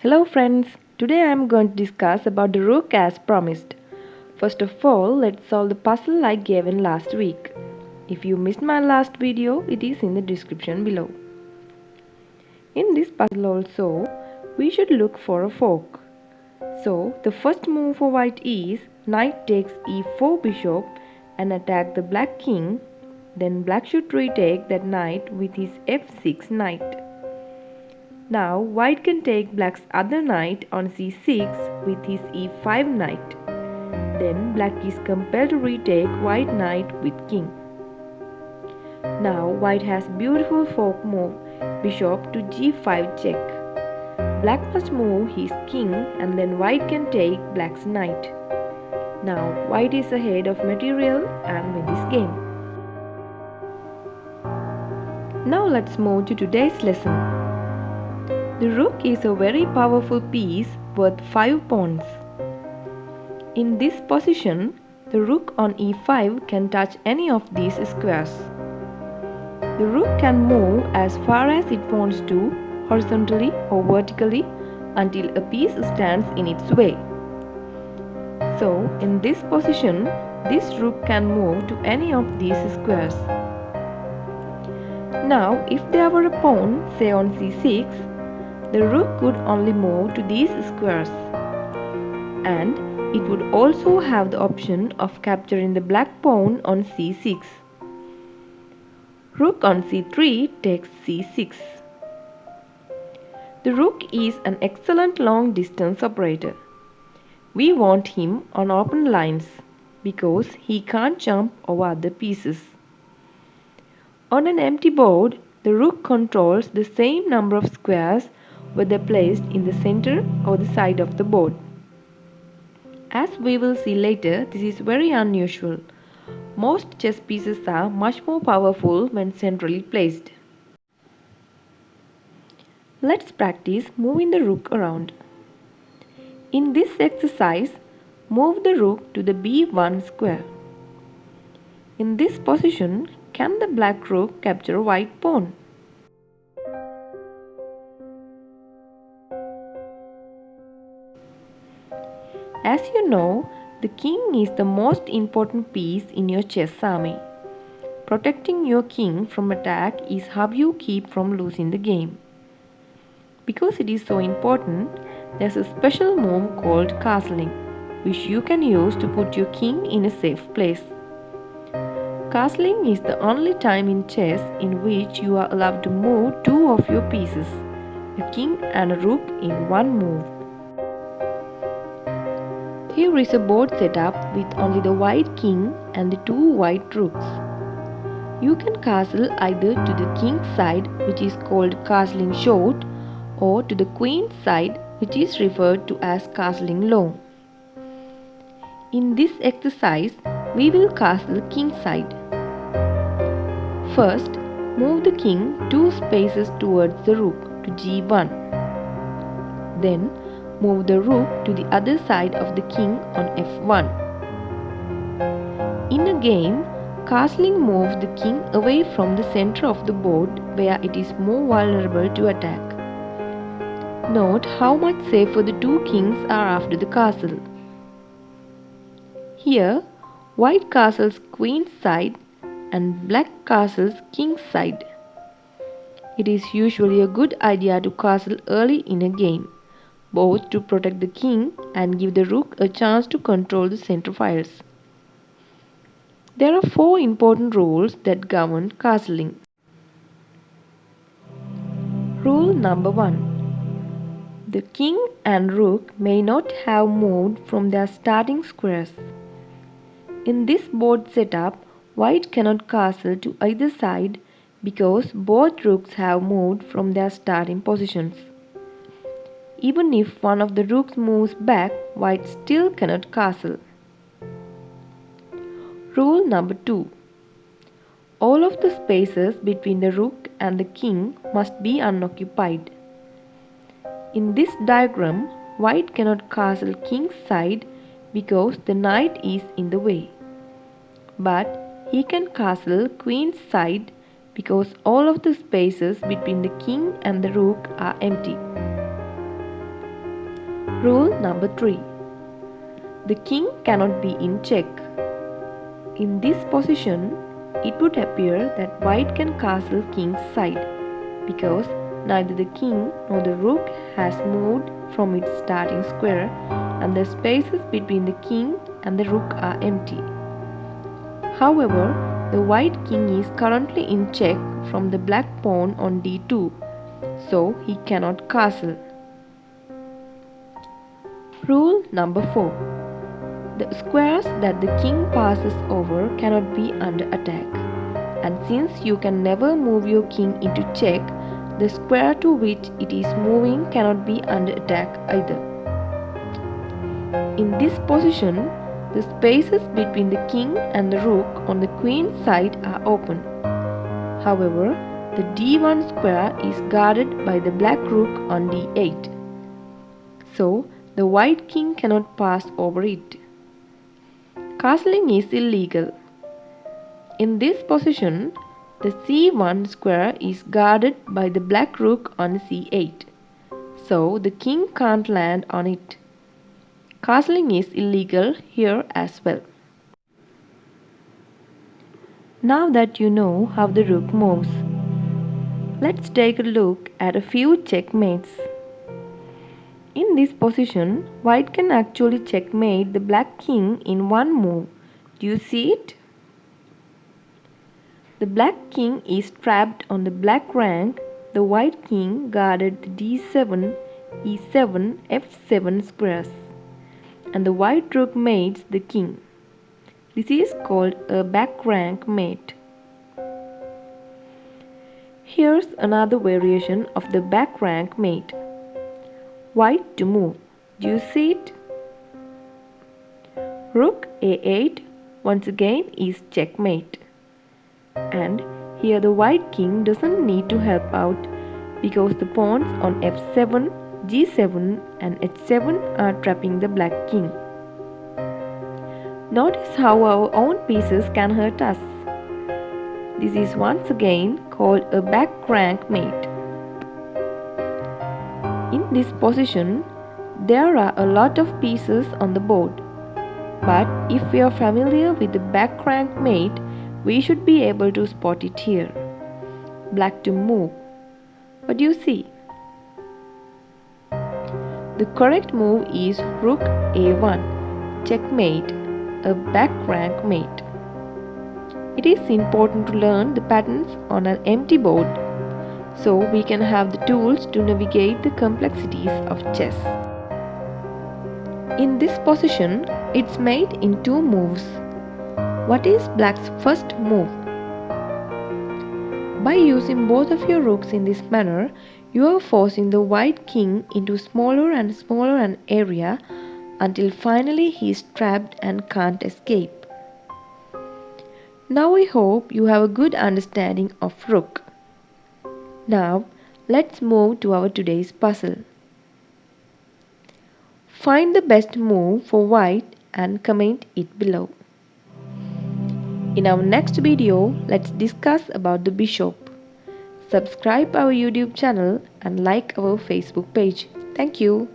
Hello friends, today I am going to discuss about the rook as promised. First of all, let's solve the puzzle I gave in last week. If you missed my last video, it is in the description below. In this puzzle also, we should look for a fork. So, the first move for white is knight takes e4 bishop and attack the black king. Then black should retake that knight with his f6 knight. Now white can take black's other knight on c6 with his e5 knight. Then black is compelled to retake white knight with king. Now white has beautiful fork move bishop to g5 check. Black must move his king and then white can take black's knight. Now white is ahead of material and win this game. Now let's move to today's lesson. The rook is a very powerful piece worth 5 pawns. In this position, the rook on e5 can touch any of these squares. The rook can move as far as it wants to, horizontally or vertically, until a piece stands in its way. So, in this position, this rook can move to any of these squares. Now, if there were a pawn, say on c6, the rook could only move to these squares, and it would also have the option of capturing the black pawn on c6. Rook on c3 takes c6. The rook is an excellent long distance operator. We want him on open lines because he can't jump over other pieces. On an empty board, the rook controls the same number of squares whether placed in the center or the side of the board. As we will see later, this is very unusual. Most chess pieces are much more powerful when centrally placed. Let's practice moving the rook around. In this exercise, move the rook to the b1 square. In this position, can the black rook capture a white pawn? As you know, the king is the most important piece in your chess army. Protecting your king from attack is how you keep from losing the game. Because it is so important, there's a special move called castling, which you can use to put your king in a safe place. Castling is the only time in chess in which you are allowed to move two of your pieces, a king and a rook, in one move. Here is a board setup with only the white king and the two white rooks. You can castle either to the king's side, which is called castling short, or to the queen's side, which is referred to as castling long. In this exercise, we will castle king's side. First, move the king 2 spaces towards the rook to g1. Then, move the rook to the other side of the king on f1. In a game, castling moves the king away from the center of the board where it is more vulnerable to attack. Note how much safer the two kings are after the castle. Here, white castles queen's side and black castles king's side. It is usually a good idea to castle early in a game, both to protect the king and give the rook a chance to control the center files. There are 4 important rules that govern castling. Rule number 1. The king and rook may not have moved from their starting squares. In this board setup, white cannot castle to either side because both rooks have moved from their starting positions. Even if one of the rooks moves back, white still cannot castle. Rule number 2. All of the spaces between the rook and the king must be unoccupied. In this diagram, white cannot castle king's side because the knight is in the way. But he can castle queen's side because all of the spaces between the king and the rook are empty. Rule number 3. The king cannot be in check. In this position, it would appear that white can castle king's side because neither the king nor the rook has moved from its starting square and the spaces between the king and the rook are empty. However, the white king is currently in check from the black pawn on d2, so he cannot castle. Rule number 4. The squares that the king passes over cannot be under attack, and since you can never move your king into check, the square to which it is moving cannot be under attack either. In this position, the spaces between the king and the rook on the queen side are open. However, the d1 square is guarded by the black rook on d8. So, the white king cannot pass over it. Castling is illegal. In this position, the c1 square is guarded by the black rook on c8. So, the king can't land on it. Castling is illegal here as well. Now that you know how the rook moves, let's take a look at a few checkmates. In this position, white can actually checkmate the black king in one move. Do you see it? The black king is trapped on the black rank. The white king guarded the d7, e7, f7 squares, and the white rook mates the king. This is called a back rank mate. Here's another variation of the back rank mate. White to move. Do you see it? Rook a8 once again is checkmate. And here the white king doesn't need to help out because the pawns on f7, g7 and h7 are trapping the black king. Notice how our own pieces can hurt us. This is once again called a back rank mate. In this position, there are a lot of pieces on the board. But if we are familiar with the back rank mate, we should be able to spot it here. Black to move. What do you see? The correct move is rook a1, checkmate, a back rank mate. It is important to learn the patterns on an empty board so we can have the tools to navigate the complexities of chess. In this position, it's made in two moves. What is black's first move? By using both of your rooks in this manner, you are forcing the white king into smaller and smaller an area until finally he is trapped and can't escape. Now I hope you have a good understanding of rook. Now let's move to our today's puzzle. Find the best move for white and comment it below. In our next video, let's discuss about the bishop. Subscribe our YouTube channel and like our Facebook page. Thank you.